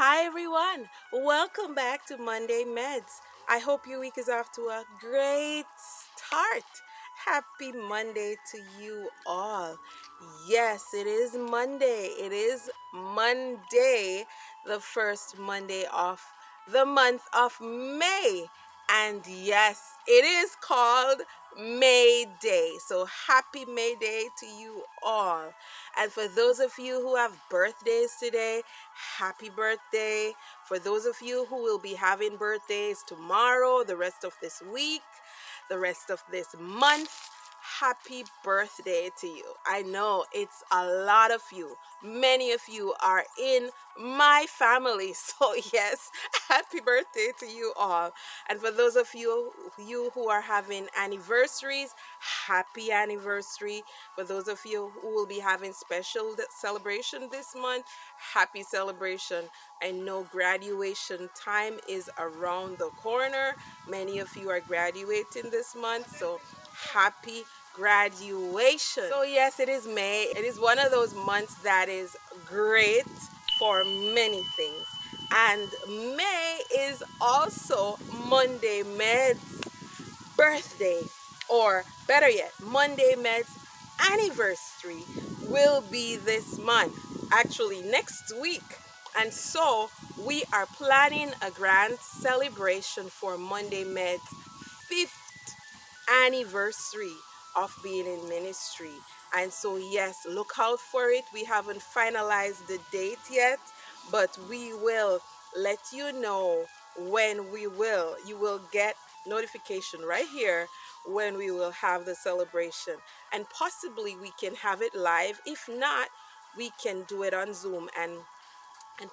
Hi everyone, welcome back to Monday Meds. I hope your week is off to a great start. Happy Monday to you all. Yes, it is Monday. It is Monday, the first Monday of the month of May. And yes, it is called May Day. So happy May Day to you all. And for those of you who have birthdays today, happy birthday. For those of you who will be having birthdays tomorrow, the rest of this week, the rest of this month, happy birthday to you. I know it's a lot of you. Many of you are in my family. So yes, happy birthday to you all. And for those of you who are having anniversaries, happy anniversary. For those of you who will be having special celebration this month, happy celebration. I know graduation time is around the corner. Many of you are graduating this month, so happy graduation. So yes, it is May. It is one of those months that is great for many things. And May is also Monday Med's birthday, or better yet, Monday Med's anniversary will be this month, actually next week. And so we are planning a grand celebration for Monday Med's 5th anniversary of being in ministry. And so yes, look out for it. We haven't finalized the date yet, but we will let you know when we will. You will get notification right here when we will have the celebration, and possibly we can have it live. If not, we can do it on Zoom and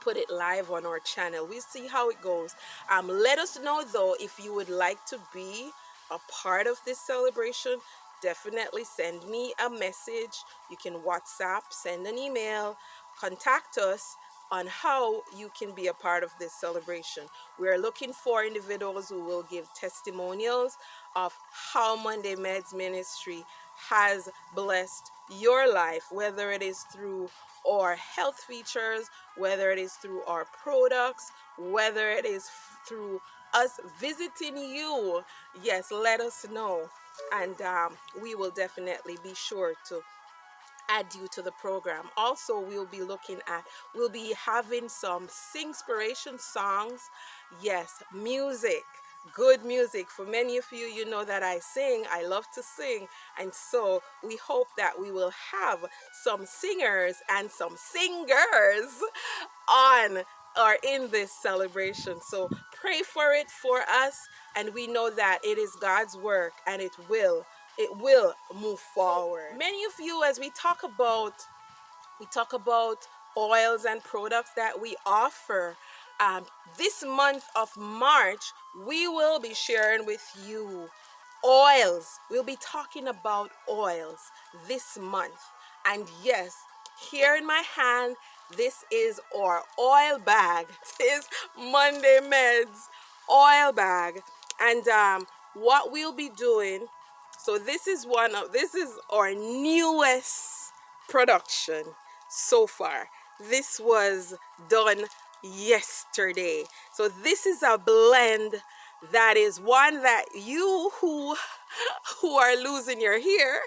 put it live on our channel. We'll see how it goes. Let us know though if you would like to be a part of this celebration. Definitely send me a message. You can WhatsApp, send an email, contact us on how you can be a part of this celebration. We're looking for individuals who will give testimonials of how Monday Meds Ministry has blessed your life, whether it is through our health features, whether it is through our products, whether it is through us visiting you. Yes, let us know, and we will definitely be sure to add you to the program. Also, we'll be having some inspiration songs. Yes, music, good music. For many of you, you know that I sing. I love to sing. And so we hope that we will have some singers and some singers on or in this celebration. So pray for it for us, and we know that it is God's work, and it will move forward. Many of you, as we talk about oils and products that we offer, this month of March, we will be sharing with you oils. We'll be talking about oils this month. And yes, here in my hand, this is our oil bag. This is Monday Meds oil bag. And what we'll be doing, so this is our newest production so far. This was done yesterday. So this is a blend that is one that you who are losing your hair,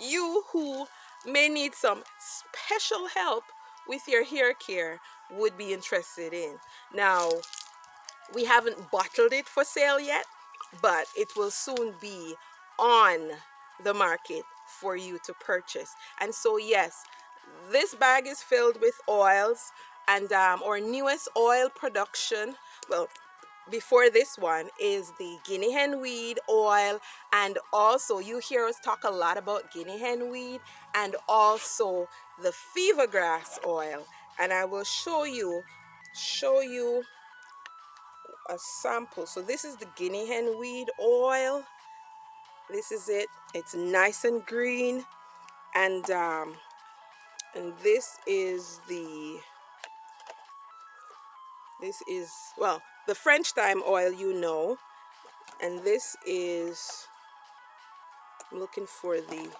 you who may need some special help with your hair care, would be interested in. Now, we haven't bottled it for sale yet, but it will soon be on the market for you to purchase. And so yes, this bag is filled with oils, and our newest oil production, well, before this one, is the guinea hen weed oil. And also you hear us talk a lot about guinea hen weed, and also the fever grass oil. And I will show you a sample. So this is the guinea hen weed oil. This is it. It's nice and green. And this is well, the French thyme oil, you know. And this is, I'm looking for the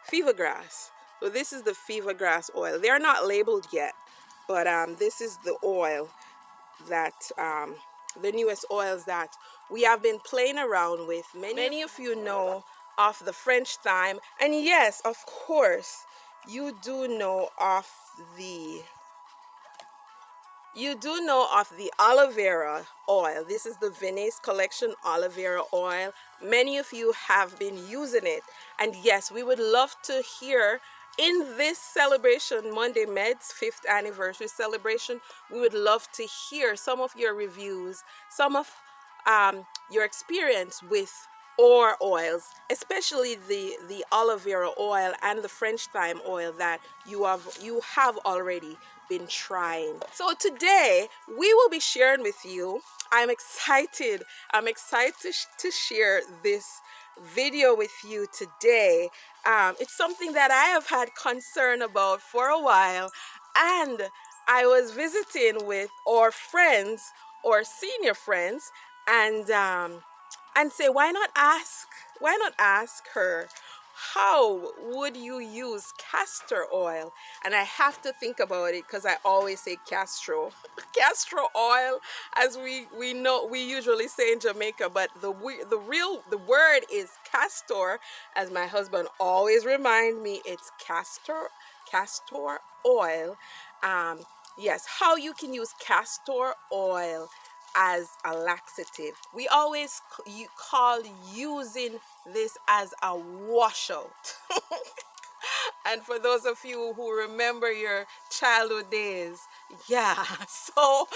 fever grass. So this is the fever grass oil. They're not labeled yet, But this is the oil that the newest oils that we have been playing around with. Many of you know of the French thyme, and yes, of course, you do know of the aloe vera oil. This is the Venice Collection aloe vera oil. Many of you have been using it. And yes, we would love to hear in this celebration, Monday Medz 5th anniversary celebration, we would love to hear some of your reviews, some of your experience with or oils, especially the aloe vera oil and the French thyme oil that you have already been trying. So today we will be sharing with you. I'm excited to share this video with you today. It's something that I have had concern about for a while, and I was visiting with our friends or senior friends, and say, why not ask her, how would you use castor oil? And I have to think about it because I always say castor oil, as we know, we usually say in Jamaica, but the word is castor, as my husband always remind me. It's castor oil. Yes, how you can use castor oil as a laxative. We always call using this as a washout. And for those of you who remember your childhood days, yeah, so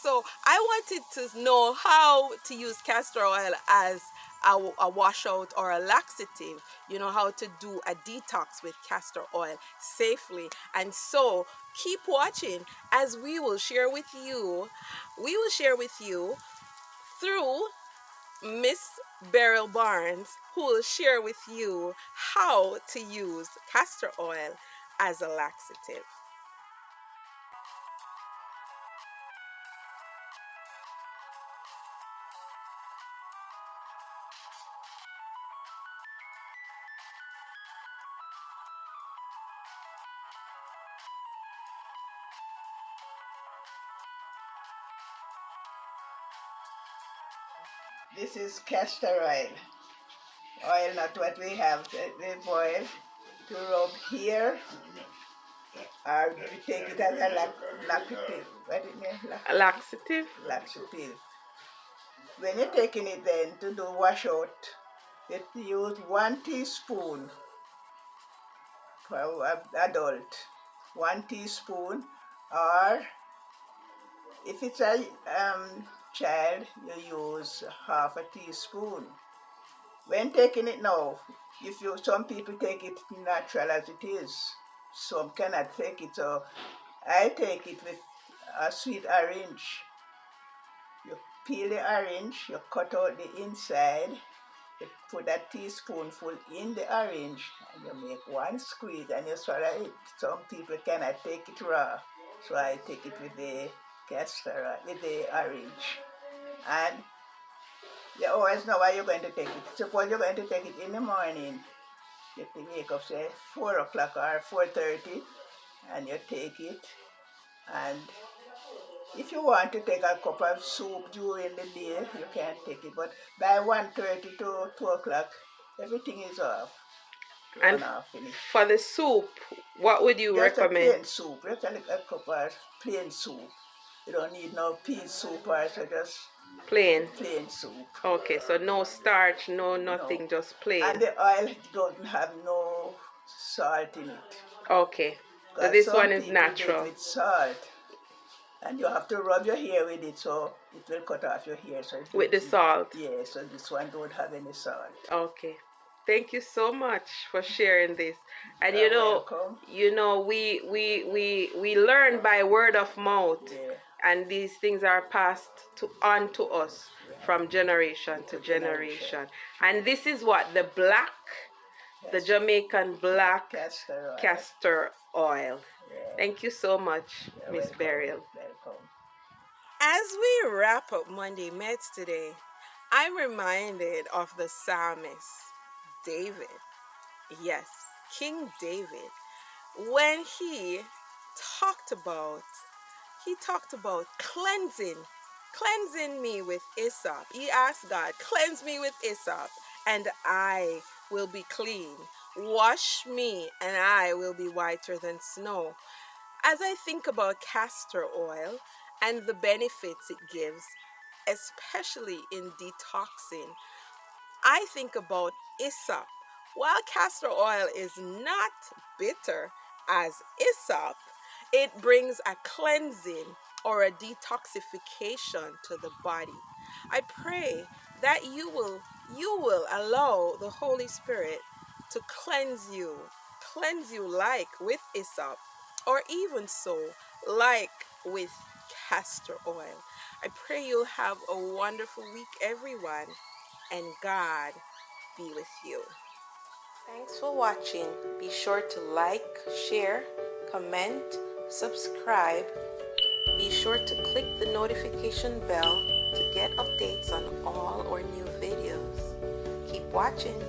so I wanted to know how to use castor oil as a washout or a laxative, how to do a detox with castor oil safely. And so keep watching as we will share with you through Miss Beryl Barnes, who will share with you how to use castor oil as a laxative. This is castor oil. Oil, not what we have. They boil to rub here, or we take it as a laxative. What it means? A laxative? Laxative. When you're taking it then to do wash out, you use 1 teaspoon for an adult. 1 teaspoon, or if it's a child, you use half a teaspoon. When taking it now, some people take it natural as it is, some cannot take it. So I take it with a sweet orange. You peel the orange, you cut out the inside, you put a teaspoonful in the orange, and you make one squeeze and you swallow it. Some people cannot take it raw, so I take it with the castor, with the orange. And you always know why you're going to take it. Suppose you're going to take it in the morning. You wake up, say, 4 o'clock or 4:30, and you take it. And if you want to take a cup of soup during the day, you can take it. But by 1:30 to 2 o'clock, everything is off. And for the soup, what would you recommend? Just a plain soup. Just a cup of plain soup. You don't need no pea soup or so, just plain soup. Okay, so no starch, no nothing, no. Just plain. And the oil doesn't have no salt in it. Okay, so this one is natural. With salt, and you have to rub your hair with it, so it will cut off your hair. So with the salt. Yeah, so this one don't have any salt. Okay. Thank you so much for sharing this. And welcome. We learn by word of mouth. Yeah. And these things are passed on to us from generation to generation. And this is what the Jamaican Black Castor Oil. Yeah. Thank you so much, Miss Beryl. Welcome. As we wrap up Monday Medz today, I'm reminded of the psalmist David. Yes, King David. When he talked about he talked about cleansing me with hyssop. He asked God, cleanse me with hyssop, and I will be clean. Wash me, and I will be whiter than snow. As I think about castor oil and the benefits it gives, especially in detoxing, I think about hyssop. While castor oil is not bitter as hyssop, it brings a cleansing or a detoxification to the body. I pray that you will allow the Holy Spirit to cleanse you like with hyssop, or even so, like with castor oil. I pray you'll have a wonderful week, everyone, and God be with you. Thanks for watching. Be sure to like, share, comment, subscribe. Be sure to click the notification bell to get updates on all our new videos. Keep watching.